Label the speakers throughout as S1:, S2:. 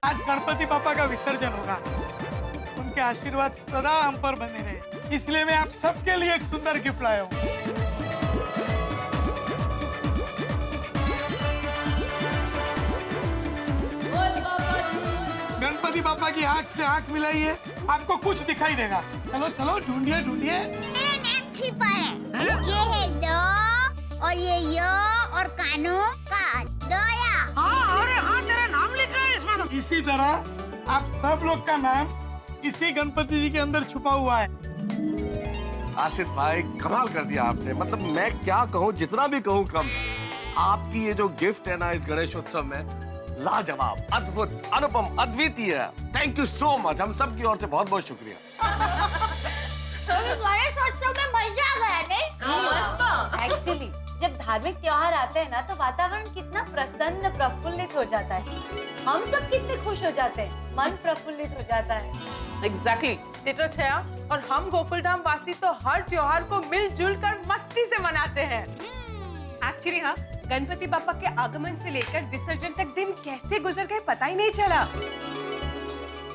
S1: आज गणपति पापा का विसर्जन होगा। उनके आशीर्वाद सदा हम पर बने रहे, इसलिए मैं आप सबके लिए एक सुंदर गिफ्ट लाया हूँ। गणपति पापा की आंख से आंख मिलाइए, आपको कुछ दिखाई देगा। चलो चलो ढूंढिए ढूंढिए।
S2: मेरा नाम छिपा है। ये है दो और ये यो और कानों का दोया।
S3: हाँ, अरे हाँ, तेरा नाम लिखा है इसमें तो।
S1: इसी तरह आप सब लोग का नाम इसी गणपति जी के अंदर छुपा हुआ है।
S4: आसिफ भाई कमाल कर दिया आपने, मतलब मैं क्या कहूँ, जितना भी कहूँ कम। आपकी ये जो गिफ्ट है ना इस गणेश उत्सव में, लाजवाब, अद्भुत, अनुपम, अद्वितीय। थैंक यू सो मच, हम सब की ओर से बहुत बहुत शुक्रिया।
S2: गणेश उत्सव में मजा आ गया नहीं?
S5: मस्त। एक्चुअली जब धार्मिक त्योहार आते हैं ना तो वातावरण कितना प्रसन्न प्रफुल्लित हो जाता है। हम सब कितने खुश हो जाते हैं, मन प्रफुल्लित हो जाता है।
S3: एग्जैक्टली
S6: छया, और हम गोकुलधाम वासी तो हर त्योहार को मिलजुल कर मस्ती से मनाते हैं।
S3: एक्चुअली हाँ, गणपति बापा के आगमन से लेकर विसर्जन तक दिन कैसे गुजर गए पता ही नहीं चला।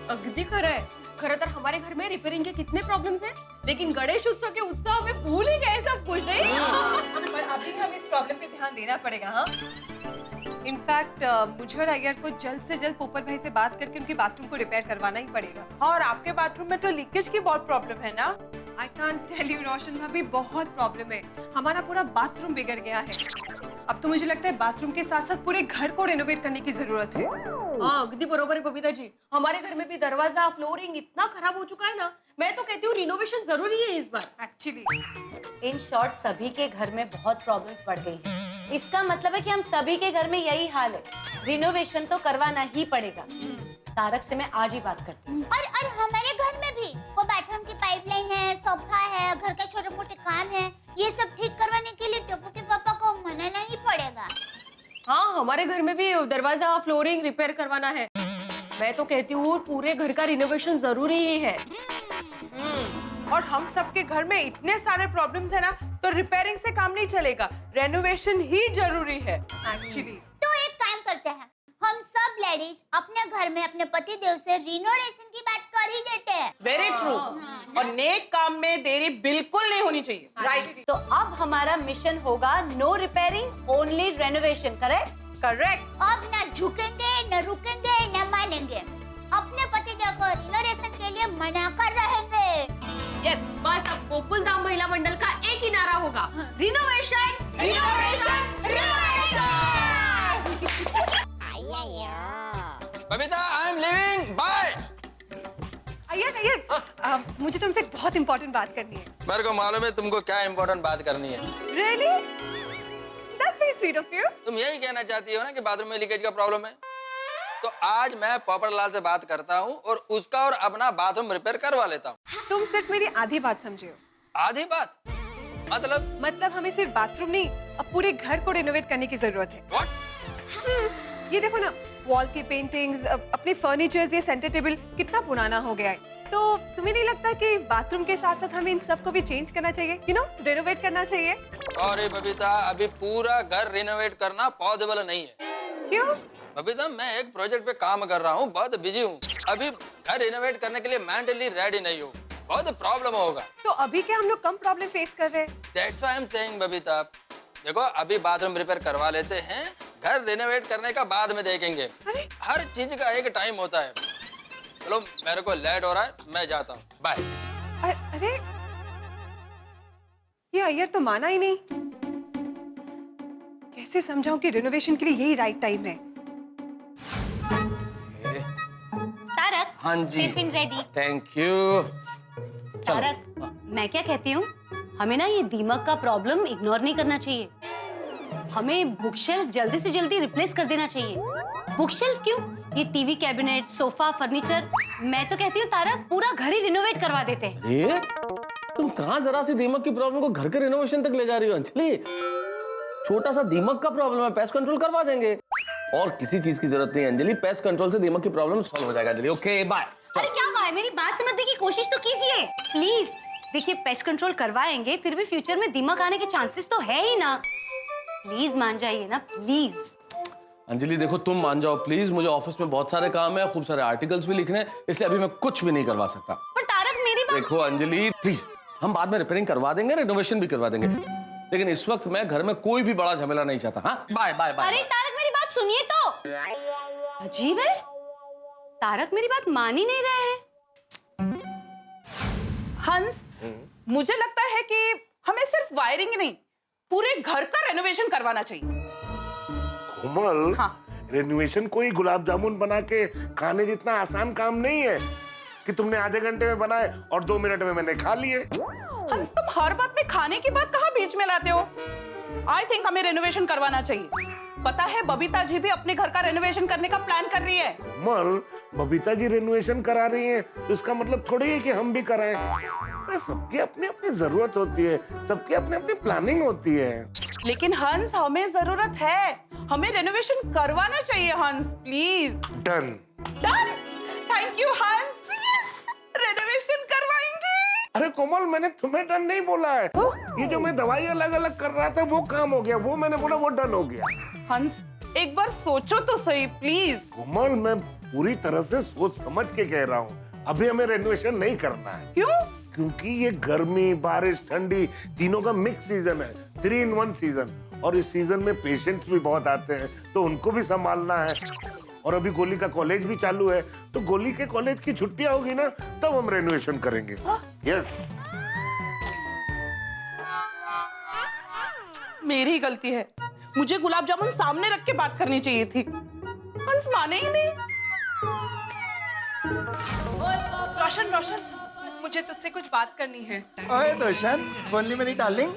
S6: अगदी खरं आहे। खरं तर हमारे घर में रिपेयरिंग के कितने प्रॉब्लम्स हैं, लेकिन गणेश उत्सव के उत्सव में भूल ही गए सब कुछ नहीं।
S3: पर अभी हम इस प्रॉब्लम पे ध्यान देना पड़ेगा। हाँ, इनफैक्ट मुझे और अय्यर को जल्द से जल्द पोपल भाई से बात करके उनकी बाथरूम को रिपेयर करवाना ही पड़ेगा।
S6: और आपके बाथरूम में तो लीकेज की बहुत प्रॉब्लम है ना।
S3: आई कांट टेल यू रोशन भाभी, बहुत प्रॉब्लम है। हमारा पूरा बाथरूम बिगड़ गया है। अब तो मुझे लगता है बाथरूम के साथ साथ पूरे घर को रेनोवेट करने की जरूरत है।
S7: हाँ अगदी बरोबर है बबीता जी। हमारे घर में भी दरवाजा फ्लोरिंग इतना खराब हो चुका है ना, मैं तो कहती हूँ रिनोवेशन जरूरी है इस बार।
S3: एक्चुअली
S5: इन शॉर्ट सभी के घर में बहुत प्रॉब्लम्स बढ़ गई हैं। इसका मतलब है कि हम सभी के घर में यही हाल है, रिनोवेशन तो करवाना ही पड़ेगा। तारक से मैं आज ही बात करती हूँ।
S2: और हमारे घर में भी वो बाथरूम की पाइपलाइन है, सोफा है, घर के छोटे मोटे काम है, ये सब ठीक करवाने के लिए टप्पू के पापा को मनाना ही पड़ेगा।
S7: हाँ हमारे घर में भी दरवाजा फ्लोरिंग रिपेयर करवाना है। मैं तो कहती हूँ पूरे घर का रिनोवेशन जरूरी ही है।
S6: और हम सबके घर में इतने सारे प्रॉब्लम्स है ना, तो रिपेयरिंग से काम नहीं चलेगा, रेनोवेशन ही जरूरी है।
S3: एक्चुअली
S2: तो एक काम करते हैं, हम सब लेडीज अपने घर में अपने पति देव से रिनोवेशन की बात कर ही देते हैं।
S8: Very true. और नेक काम में देरी बिल्कुल नहीं होनी चाहिए।
S5: राइट। तो अब हमारा मिशन होगा no repairing only renovation. Correct?
S6: Correct.
S2: अब ना झुकेंगे, न रुकेंगे, न मानेंगे। अपने पति देव को रिनोवेशन के लिए मना कर रहेंगे।
S8: यस,
S7: बस अब गोकुलधाम महिला मंडल का एक ही नारा होगा, renovation renovation renovation.
S9: Babita, I am leaving, bye.
S3: Iyer, मुझे तुमसे एक बहुत इंपॉर्टेंट बात करनी है।
S9: मेरे को मालूम है तुमको क्या इम्पोर्टेंट बात करनी है।
S3: Really? That's very sweet of you.
S9: तुम यही कहना चाहती हो ना कि बाथरूम में लीकेज का प्रॉब्लम है। तो आज मैं पोपटलाल से बात करता हूँ और उसका और अपना बाथरूम रिपेयर करवा लेता हूँ।
S3: तुम सिर्फ मेरी आधी बात समझे हो।
S9: आधी बात
S3: मतलब हमें सिर्फ बाथरूम नहीं, अब पूरे घर को रेनोवेट करने की जरूरत है।
S9: व्हाट?
S3: ये देखो ना, वॉल की पेंटिंग्स, अपने फर्नीचर्स, ये सेंटर टेबल कितना पुराना हो गया है। तो तुम्हें नहीं लगता कि बाथरूम के साथ साथ हमें इन सबको भी चेंज करना चाहिए, यू नो, रेनोवेट करना चाहिए?
S9: अरे बबीता, अभी पूरा घर रिनोवेट करना पॉसिबल नहीं है।
S3: क्यों?
S9: बबीता, मैं एक प्रोजेक्ट पे काम कर रहा हूँ, बहुत बिजी हूँ। अभी घर रिनोवेट करने के लिए मेंटली रेडी नहीं हूँ, बहुत प्रॉब्लम होगा।
S3: तो अभी क्या हम लोग कम प्रॉब्लम फेस कर रहे हैं?
S9: That's why I'm saying, Babita, देखो अभी बाथरूम रिपेयर करवा लेते हैं, घर रिनोवेट करने का बाद में देखेंगे।
S3: अरे?
S9: हर चीज का एक टाइम होता है। चलो मेरे को लेट हो रहा है, मैं जाता हूँ, बाय।
S3: अरे ये अय्यर तो माना ही नहीं। कैसे समझाऊं कि रिनोवेशन के लिए यही राइट टाइम है?
S5: तारक,
S4: हाँ जी,
S5: tiffin ready.
S4: Thank you.
S5: Tarak, मैं क्या कहती हूँ, हमें ना ये दीमक का प्रॉब्लम इग्नोर नहीं करना चाहिए। हमें बुकशेल्फ जल्दी से जल्दी रिप्लेस कर देना चाहिए। बुकशेल्फ क्यों? ये टीवी कैबिनेट, सोफा, फर्नीचर, मैं तो कहती हूँ तारक पूरा घर ही रिनोवेट करवा देते हैं।
S10: ये तुम कहाँ जरा सी दीमक की प्रॉब्लम को घर के रिनोवेशन तक ले जा रही हो अंजलि? छोटा सा दीमक का प्रॉब्लम है, पेस्ट कंट्रोल करवा देंगे। और किसी चीज की जरूरत नहीं है अंजलि, पेस्ट कंट्रोल से दीमक की प्रॉब्लम सॉल्व हो जाएगा अंजलि। Okay bye.
S5: अरे क्या बात है, मेरी बात समझने की कोशिश तो कीजिए प्लीज। देखिए पेस्ट कंट्रोल करवाएंगे, फिर भी फ्यूचर में दीमक आने के चांसेस तो है ही ना। प्लीज मान जाइए ना, प्लीज।
S10: अंजलि देखो, तुम मान जाओ प्लीज, मुझे ऑफिस में बहुत सारे काम है, खूब सारे आर्टिकल्स भी लिखने हैं, इसलिए अभी मैं कुछ भी नहीं करवा सकता।
S5: पर तारक मेरी बात।
S10: देखो अंजलि प्लीज, हम बाद में रिपेयरिंग करवा देंगे, रिनोवेशन भी करवा देंगे, लेकिन इस वक्त मैं घर में कोई भी बड़ा झमेला नहीं चाहता। हाँ, बाय बाय बाय।
S5: अरे तारक मेरी बात सुनिए तो। अजीब है, तारक मेरी बात मान ही नहीं रहे हैं।
S8: हंस, मुझे लगता है कि हमें सिर्फ वायरिंग नहीं, पूरे घर का रेनोवेशन करवाना चाहिए।
S11: कोमल,
S8: हाँ।
S11: रेनोवेशन कोई गुलाब जामुन बना के खाने जितना आसान काम नहीं है कि तुमने आधे घंटे में बनाए और 2 मिनट में मैंने खा लिए।
S8: हंस, तुम हर बात में खाने की बात कहाँ बीच में लाते हो? आई थिंक हमें रेनोवेशन करवाना चाहिए। पता है बबीता जी भी अपने घर का रेनोवेशन करने का प्लान कर रही है।
S11: कोमल, बबीता जी रेनोवेशन करा रही हैं, तो इसका मतलब थोड़ी है कि हम भी कराएं। अरे सबकी अपनी अपनी जरूरत होती है, सबकी अपनी अपनी प्लानिंग होती है।
S8: लेकिन हंस, हमें जरूरत है, हमें रेनोवेशन करवाना चाहिए। हंस please.
S11: Done.
S8: Done. Thank you हंस, रेनोवेशन करवाएंगे।
S11: अरे कोमल, मैंने तुम्हें डन नहीं बोला है। ये जो मैं दवाई अलग अलग कर रहा था वो काम हो गया, वो मैंने बोला वो डन हो गया।
S8: हंस, एक बार सोचो तो सही प्लीज।
S11: कोमल, मैं पूरी तरह से सोच समझ के कह रहा हूँ, अभी हमें रेनोवेशन नहीं करना है।
S8: क्यों?
S11: क्योंकि ये गर्मी, बारिश, ठंडी तीनों का मिक्स सीजन है, 3 in 1 सीजन, और इस सीजन में पेशेंट्स भी बहुत आते हैं, तो उनको भी संभालना है। और अभी गोली का कॉलेज भी चालू है, तो गोली के कॉलेज की छुट्टियां होगी ना, तब हम रेनोवेशन करेंगे। यस।
S8: मेरी गलती है, मुझे गुलाब जामुन सामने रख के बात करनी चाहिए थी। हंस माने ही नहीं।
S6: रोशन रोशन, मुझे तुझसे कुछ बात करनी है।
S12: ओए रोशन, बोलनी मेरी डार्लिंग।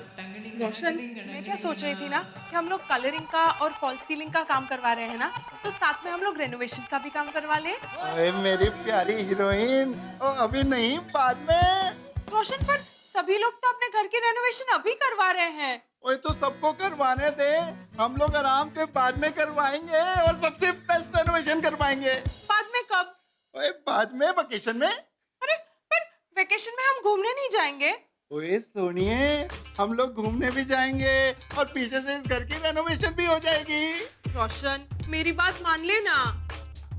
S6: रोशन, मैं क्या सोच रही थी ना कि हम लोग कलरिंग का और फॉल सीलिंग का काम करवा रहे हैं ना, तो साथ में हम लोग रेनोवेशन का भी काम करवा ले।
S12: ओए मेरी प्यारी हीरोइन, ओ अभी नहीं, बाद में।
S6: रोशन, पर सभी लोग तो अपने घर की रेनोवेशन अभी करवा रहे हैं।
S12: ओए तो सबको करवाने दे, हम लोग आराम से बाद में करवाएंगे और सबसे बेस्ट रेनोवेशन करवाएंगे।
S6: बाद में कब?
S12: ओए बाद में, वेकेशन में।
S6: अरे पर वेकेशन में हम घूमने नहीं जाएंगे।
S12: ओए सुनिए, हम लोग घूमने भी जाएंगे और पीछे से इस घर की रेनोवेशन भी हो जाएगी।
S6: रोशन, मेरी बात मान लेना।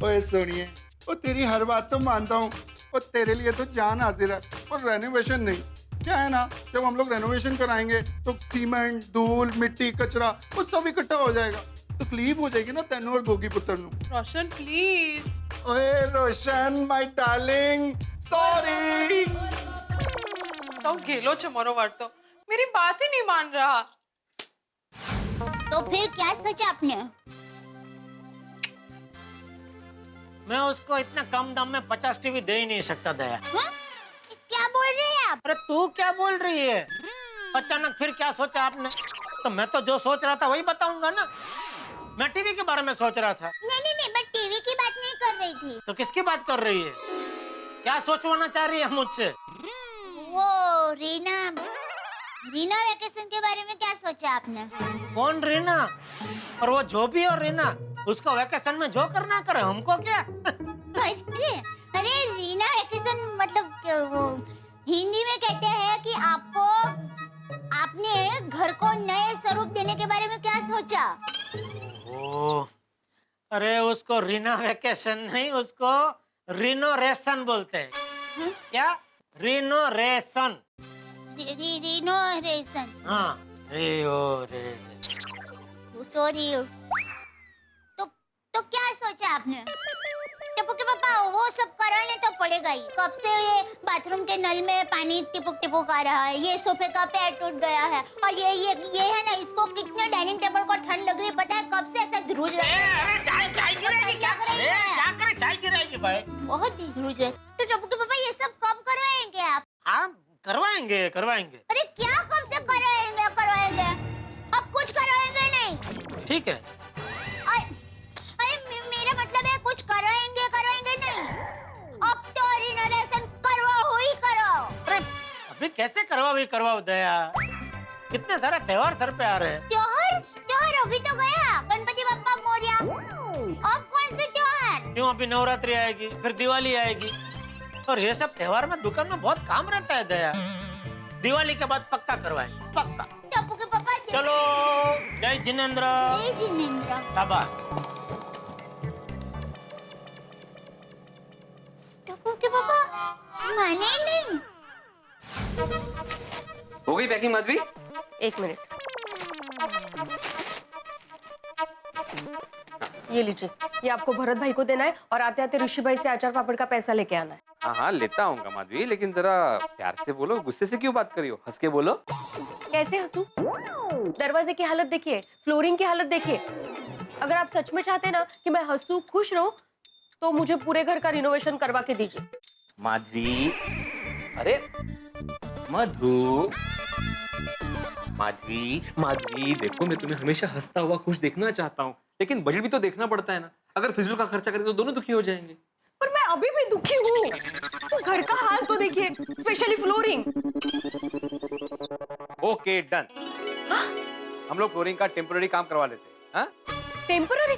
S12: ओए सुनिए, वो तेरी हर बात तो मानता हूँ, और तेरे लिए तो जान हाजिर है, और रेनोवेशन नहीं। क्या है ना, जब हम लोग रेनोवेशन कराएंगे तो सीमेंट, धूल, मिट्टी, कचरा वो सब इकट्ठा हो जाएगा, तकलीफ हो जाएगी ना तेनू और गोगी पुत्र नु।
S6: रोशन प्लीज।
S12: ओए रोशन माय डार्लिंग, सॉरी।
S6: सौ गेलो चमरो वर्तो, मेरी बात ही नहीं मान रहा।
S2: तो फिर क्या सोचा आपने?
S13: मैं उसको इतना कम दाम में 50 टीवी दे ही नहीं सकता दया।
S2: हाँ? क्या बोल रहे हैं आप?
S13: अरे तू क्या बोल रही है? अचानक फिर क्या सोचा आपने? तो मैं तो जो सोच रहा था वही बताऊंगा ना। मैं टीवी के बारे में सोच रहा था।
S2: नहीं, मैं टीवी की बात नहीं कर रही थी।
S13: तो किसकी बात कर रही है? क्या सोचवाना चाह रही है मुझसे?
S2: वो रीना वेकेशन के बारे में क्या सोचा आपने?
S13: कौन रीना? और वो जो भी और रीना, उसको वेकेशन में जो करना करे, हमको क्या?
S2: अरे रीना वेकेशन मतलब वो हिंदी में कहते हैं कि आपने घर को नए स्वरूप देने के बारे में क्या सोचा?
S13: ओ, अरे उसको रीना वेकेशन नहीं, उसको रिनोरेशन बोलते हैं। क्या? रिनोरेशन।
S2: रिनोरेशन।
S13: हाँ,
S2: सॉरी। तो क्या सोचा आपने? टप्पू के पापा, वो सब कराने तो पड़ेगा ही। कब से ये बाथरूम के नल में पानी टिपुक आ रहा है, ये सोफे का पैर टूट गया है, और ये है ना, इसको कितने डाइनिंग टेबल को ठंड लग रही है, पता है कब से ऐसा ध्रुज रहा है।
S13: अरे चाय गिरेगी क्या? क्या करे, चाय गिरेगी भाई।
S2: बहुत ही ध्रुज रहे। तो टप्पू के पापा, ये सब कब करवाएंगे आप?
S13: हाँ, करवाएंगे।
S2: अरे क्या कब से करवाएंगे? अब कुछ करवाएंगे नहीं?
S13: ठीक है।
S2: मेरा मतलब है कुछ करवाएंगे नहीं। अब तो रिनोवेशन करो।
S13: अरे अभी कैसे करवाओ दया? कितने सारे त्योहार सर पे आ रहे हैं।
S2: त्योहार अभी तो गया, गणपति बप्पा मोरया। अब कौन से त्योहार?
S13: क्यों, अभी नवरात्रि आएगी, फिर दिवाली आएगी, और ये सब त्योहार में दुकान में बहुत काम रहता है दया। दिवाली के बाद पक्का करवाएंगे, पक्का।
S2: टप्पू के पापा
S13: चलो, जय जिनेंद्र।
S2: जय जिनेंद्र।
S13: शाबाश।
S2: माने ही नहीं।
S14: हो गई पैकिंग माधवी?
S7: एक मिनट, ये लीजिए, ये आपको भरत भाई को देना है और आते आते ऋषि भाई से अचार पापड़ का पैसा लेके आना है।
S14: हाँ हाँ लेता आऊंगा माधवी, लेकिन जरा प्यार से बोलो, गुस्से से क्यों बात करी हो? हंस के बोलो।
S7: कैसे हंसू? दरवाजे की हालत देखिए, फ्लोरिंग की हालत देखिए। अगर आप सच में चाहते ना कि मैं हंसू खुश रहूं, तो मुझे पूरे घर का रिनोवेशन करवा के दीजिए।
S14: माधवी, अरे मधु, माधवी माधवी देखो, मैं तुम्हें हमेशा हंसता हुआ खुश देखना चाहता हूँ, लेकिन बजट भी तो देखना पड़ता है ना। अगर फिजूल का खर्चा करें तो दोनों दुखी हो जाएंगे।
S7: पर मैं अभी भी दुखी हूँ। तो घर का हाल तो देखिए, स्पेशली फ्लोरिंग।
S14: ओके डन, हम लोग फ्लोरिंग का टेम्पररी काम करवा लेते हैं। हाँ?
S7: टेम्पररी?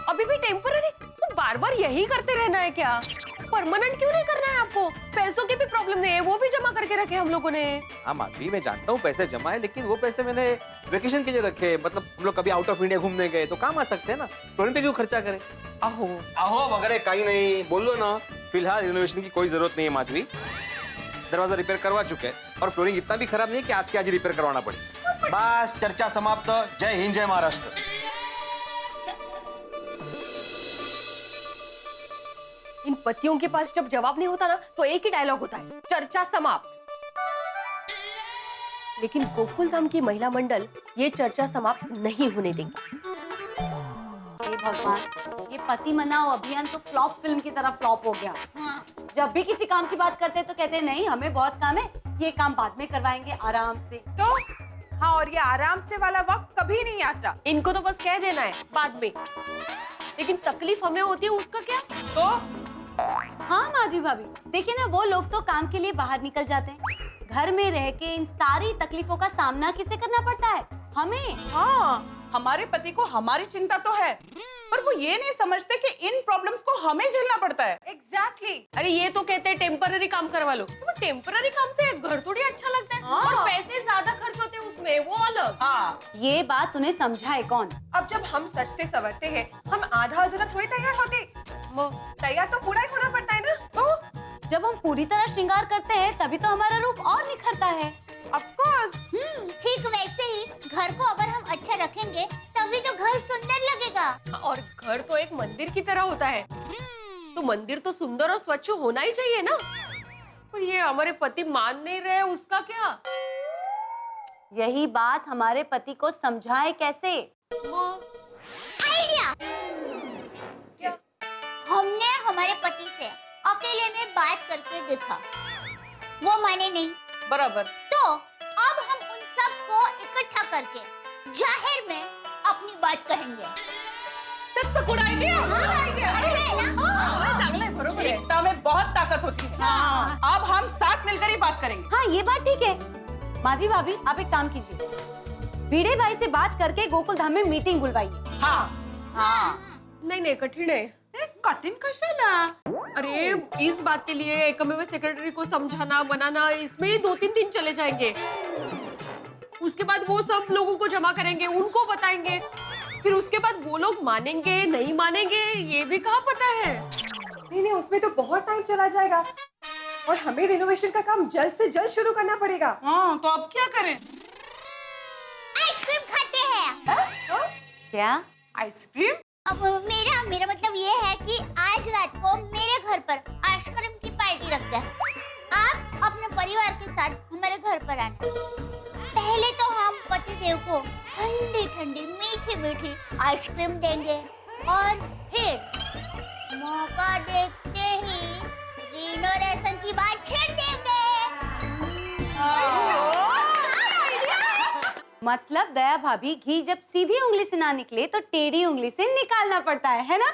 S7: अभी भी टेम्पररी? तो बार बार यही करते रहना है क्या? परमानेंट क्यों नहीं करना है आपको? पैसों की भी प्रॉब्लम नहीं है, वो भी जमा करके रखे हम लोगों ने।
S14: हाँ माधवी, मैं जानता हूँ पैसे जमा है, लेकिन वो पैसे मैंने वेकेशन के लिए रखे। मतलब हम लोग कभी आउट ऑफ इंडिया घूमने गए तो काम आ सकते हैं ना, फ्लोरिंग पे क्यों खर्चा करें?
S7: आहो
S14: आहो वगैरह कहीं नहीं, बोल दो ना। फिलहाल रिनोवेशन की कोई जरूरत नहीं है माधवी, दरवाजा रिपेयर करवा चुके हैं और फ्लोरिंग इतना भी खराब नहीं है कि आज के आज रिपेयर करवाना पड़े। बस चर्चा समाप्त। जय हिंद, जय महाराष्ट्र।
S7: इन पतियों के पास जब जवाब नहीं होता ना, तो एक ही डायलॉग होता है, चर्चा समाप्त। लेकिन गोकुल धाम की महिला मंडल ये चर्चा समाप्त नहीं होने देगी।
S5: हे भगवान, ये पति मनाओ अभियान तो फ्लॉप फिल्म की तरह फ्लॉप हो गया। जब भी किसी काम की बात करते हैं तो कहते हैं नहीं हमें बहुत काम है, ये काम बाद में करवाएंगे आराम से।
S3: तो हाँ, और ये आराम से वाला वक्त कभी नहीं आता।
S7: इनको तो बस कह देना है बाद में, लेकिन तकलीफ हमें होती है, उसका क्या?
S8: तो
S5: हाँ माधवी भाभी, देखिए ना, वो लोग तो काम के लिए बाहर निकल जाते हैं, घर में रह के इन सारी तकलीफों का सामना किसे करना पड़ता है? हमें।
S8: हाँ, हमारे पति को हमारी चिंता तो है, पर वो ये नहीं समझते कि इन प्रॉब्लम्स को हमें झेलना पड़ता है।
S3: एग्जैक्टली।
S7: अरे ये तो कहते हैं टेम्पररी काम करवा लो, तो टेम्पररी काम से घर थोड़ी अच्छा लगता है। और पैसे ज्यादा खर्च होते हैं उसमें, वो अलग।
S8: हाँ,
S5: ये बात उन्हें समझाए कौन?
S3: अब जब हम सजते संवरते हैं, हम आधा अधूरा थोड़ी तैयार होते। तैयार तो पूरा ही होना पड़ता है ना।
S5: तो जब हम पूरी तरह श्रृंगार करते हैं तभी तो हमारा रूप और निखरता है।
S3: Of course.
S2: ठीक वैसे ही घर को अगर हम अच्छा रखेंगे तभी तो घर सुंदर लगेगा।
S7: और घर तो एक मंदिर की तरह होता है, तो मंदिर तो सुंदर और स्वच्छ होना ही चाहिए ना। पर ये हमारे पति मान नहीं रहे, उसका क्या?
S5: यही बात हमारे पति को समझाए कैसे?
S2: आइडिया! हमने हमारे पति से अकेले में बात करके देखा, वो माने नहीं।
S8: बराबर।
S2: तो अब हम उन सबको इकट्ठा करके जाहिर में अपनी बात कहेंगे।
S8: That's a good idea.
S2: अच्छा है ना?
S7: चांगला है, बरोबर है।
S8: एकता में बहुत ताकत होती है। अब हम साथ मिलकर ही बात करेंगे।
S5: हाँ, ये बात ठीक है। माधवी भाभी, आप एक काम कीजिए, भिड़े भाई से बात करके गोकुल धाम में मीटिंग बुलवाइए।
S8: हाँ।
S7: नहीं कठिन है।
S8: कठिन कशाला?
S7: अरे इस बात के लिए एकमेव सेक्रेटरी को समझाना बनाना, इसमें ही 2-3 दिन चले जाएंगे। उसके बाद वो सब लोगों को जमा करेंगे, उनको बताएंगे, फिर उसके बाद वो लोग मानेंगे नहीं मानेंगे ये भी कहाँ पता है।
S3: नहीं, उसमें तो बहुत टाइम चला जाएगा और हमें रिनोवेशन का काम जल्द से जल्द शुरू करना पड़ेगा।
S8: हाँ, तो अब क्या करें?
S2: आइसक्रीम खाते हैं।
S5: क्या?
S8: आइसक्रीम?
S2: अब मेरा मतलब ये है कि आज रात को मेरे घर पर आइसक्रीम की पार्टी रखते हैं। आप अपने परिवार के साथ हमारे घर पर आना। पहले तो हम पतिदेव को ठंडी ठंडी मीठी मीठी आइसक्रीम देंगे और फिर मौका देखते ही रिनोवेशन की बात छेड़ देंगे।
S5: मतलब दया भाभी, घी जब सीधी उंगली से ना निकले तो टेढ़ी उंगली से निकालना पड़ता है ना?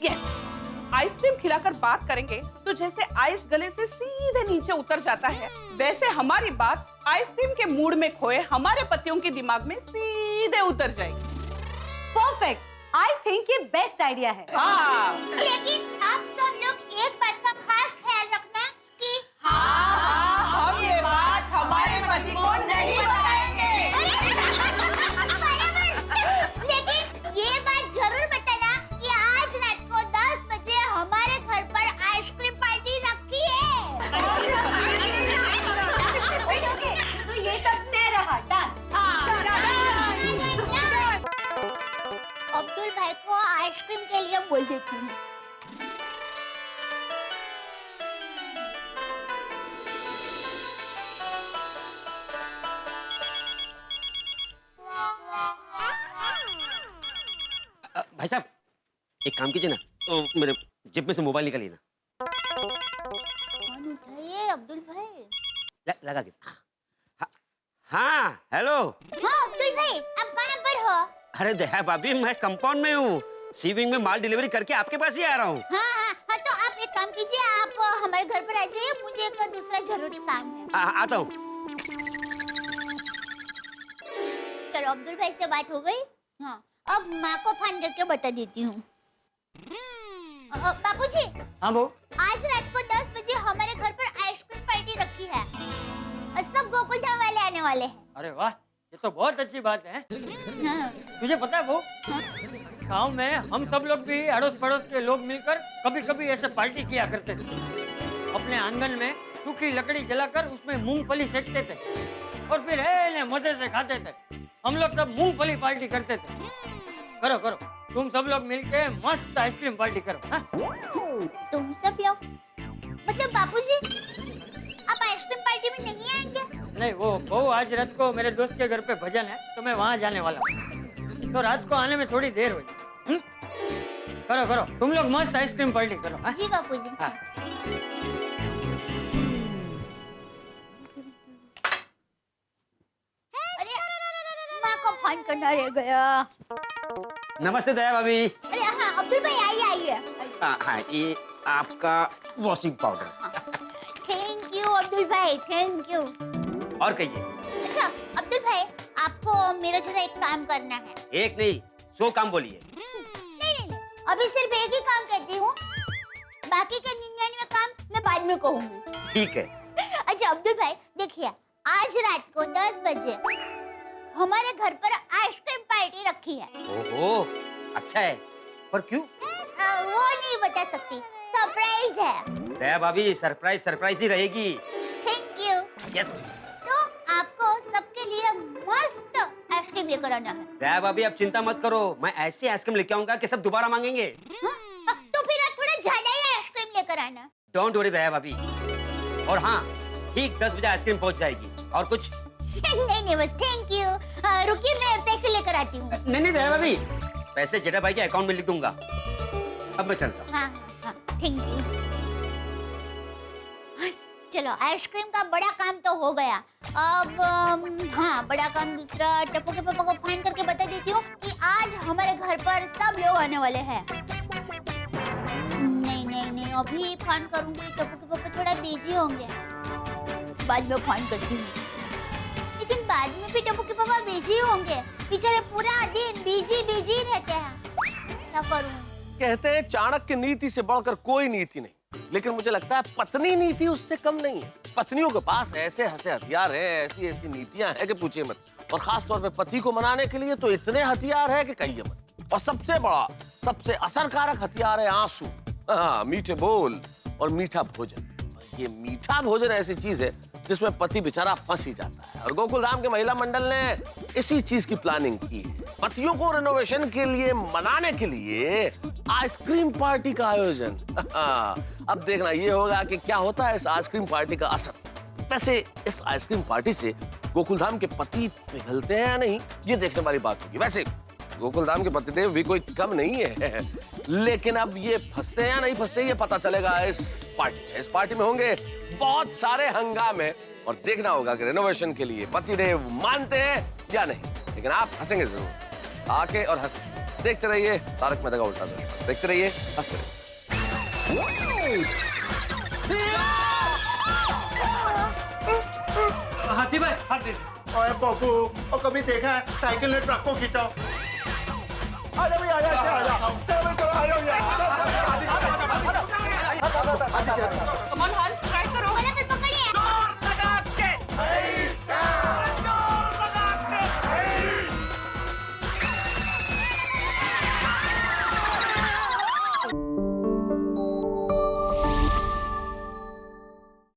S8: यस। आइसक्रीम खिलाकर बात करेंगे तो जैसे आइस गले से सीधे नीचे उतर जाता है, वैसे हमारी बात आइसक्रीम के मूड में खोए हमारे पतियों के दिमाग में सीधे उतर जाएगी।
S5: परफेक्ट। आई थिंक ये बेस्ट आइडिया है।
S8: हाँ।
S2: लेकिन आप सब लोग एक बात का खास ख्याल रखना कि
S8: हम ये बात हमारे पति को नहीं बताएंगे।
S2: लेकिन ये बात जरूर बताना कि आज रात को 10 बजे हमारे घर पर आइसक्रीम पार्टी रखी है। आइसक्रीम के लिए बोल देती हूँ।
S14: भाई साहब एक काम कीजिए ना, तो मेरे जेब में से मोबाइल निकालिए ना।
S2: कौन उठाइए? अब्दुल भाई।
S14: लगा के। हाँ हेलो।
S2: हाँ अब्दुल भाई, आप कहाँ पर हो?
S14: अरे दया भाभी, मैं कंपाउंड में हूँ, सी विंग में माल डिलीवरी करके आपके पास ही आ रहा हूँ।
S2: हाँ, तो आप एक काम कीजिए, आप हमारे घर पर आ जाइए, मुझे एक दूसरा जरूरी काम है।
S14: आता हूँ।
S2: चलो अब्दुल भाई से बात हो गई। हाँ, अब माँ को फोन करके बता देती हूँ। बाबूजी।
S15: हाँ वो
S2: आज रात को 10 बजे हमारे घर पर आइसक्रीम पार्टी रखी है और सब गोकुल धाम वाले आने वाले हैं।
S15: अरे वाह, ये तो बहुत अच्छी बात है।
S2: हाँ।
S15: तुझे पता है वो गांव में हम सब लोग भी अड़ोस पड़ोस के लोग मिलकर कभी कभी ऐसे पार्टी किया करते थे। अपने आंगन में सूखी लकड़ी जलाकर उसमें मूंगफली सेकते थे और फिर मजे से खाते थे। हम लोग सब मूंगफली पार्टी करते थे। करो करो, तुम सब लोग मिलके मस्त आइसक्रीम पार्टी करो। हाँ?
S2: तुम सब लोग मतलब बाबूजी, आप आइसक्रीम पार्टी में नहीं आएंगे?
S15: नहीं, वो आज रात को मेरे दोस्त के घर पे भजन है, तो मैं वहाँ जाने वाला हूँ, तो रात को आने में थोड़ी देर हुई। करो करो, तुम लोग मस्त आइसक्रीम पार्टी करो। हाँ?
S2: जी बाबूजी।
S15: हाँ।
S2: माँ को फोन करना रह गया।
S14: नमस्ते दया भाभी।
S2: अरे हाँ अब्दुल भाई, आइए।
S14: हाँ, ये आपका washing powder.
S2: Thank you Abdul भाई, थैंक यू।
S14: और कहिए।
S2: अच्छा अब्दुल भाई, आपको मेरा जरा एक काम करना है।
S14: एक नहीं 100 काम बोलिए।
S2: नहीं, अभी सिर्फ एक ही काम कहती हूँ, बाकी के 99 काम मैं बाद में कहूँगी।
S14: ठीक है।
S2: अच्छा अब्दुल भाई देखिए, आज रात को 10 बजे हमारे घर पर आइसक्रीम पार्टी रखी है।
S14: ओहो, अच्छा है, पर क्यों?
S2: वो नहीं बता सकती, सरप्राइज है।
S14: दया भाभी, सरप्राइज ही रहेगी।
S2: Thank you.
S14: यस।
S2: तो आपको सबके लिए मस्त आइसक्रीम लेकर आना है।
S14: दया भाभी आप चिंता मत करो, मैं ऐसी आइसक्रीम लेके आऊंगा कि सब दोबारा मांगेंगे।
S2: तो फिर आप थोड़ा ज्यादा ही आइसक्रीम लेकर आना।
S14: डोंट वरी दया भाभी। और हाँ, ठीक 10 बजे आइसक्रीम पहुंच जाएगी। और कुछ?
S2: नहीं बस थैंक यू। रुकिए, मैं पैसे लेकर आती हूँ।
S14: नहीं दया भाभी, पैसे जेठा भाई के अकाउंट में लिख दूंगा। अब मैं चलता हूँ।
S2: हाँ, थैंक यू। चलो आइसक्रीम का बड़ा काम तो हो गया। अब हाँ, बड़ा काम दूसरा, टप्पू के पापा को फोन करके बता देती हूँ कि आज हमारे घर पर सब लोग आने वाले हैं। नहीं, अभी फोन करूंगी, टप्पू के पापा थोड़ा बिजी होंगे, बाद में फोन करती हूँ। लेकिन बाद में भी टप्पू के पापा बिजी होंगे, बेचारे पूरा दिन बिजी रहते हैं, क्या करूँ?
S10: कहते हैं चाणक्य नीति से बढ़कर कोई नीति नहीं, लेकिन मुझे लगता है पत्नी नीति उससे कम नहीं है। पत्नियों के पास ऐसे हथियार हैं, ऐसी नीतियां हैं कि पूछिए मत। और खास तौर पे पति को मनाने के लिए तो इतने हथियार है कि कहिए मत। और सबसे बड़ा, सबसे असरकारक हथियार है आंसू। हाँ, मीठे बोल और मीठा भोजन। ये मीठा भोजन ऐसी चीज है जिसमें पति बेचारा फंस ही जाता है। और गोकुल धाम के महिला मंडल ने इसी चीज की प्लानिंग की है। पतियों को रिनोवेशन के लिए मनाने के लिए आइसक्रीम पार्टी का आयोजन। अब देखना ये होगा कि क्या होता है इस आइसक्रीम पार्टी का असर। वैसे इस आइसक्रीम पार्टी से गोकुल धाम के पति पिघलते हैं या नहीं, ये देखने वाली बात होगी। वैसे गोकुल धाम के पतिदेव भी कोई कम नहीं है, लेकिन अब ये फंसते हैं या नहीं फंसते ये पता चलेगा इस पार्टी में होंगे बहुत सारे हंगामे, और देखना होगा कि रिनोवेशन के लिए पतिदेव मानते हैं या नहीं। लेकिन आप हंसेंगे जरूर, आके और हंसे। देखते रहिए तारक मेहता का उल्टा चश्मा, देखते रहिए, हंसते रहिए।
S12: हाथी भाई, ओए बाबू, और कभी देखा है साइकिल ने ट्रक को खींचा? आजा भैया, आजा।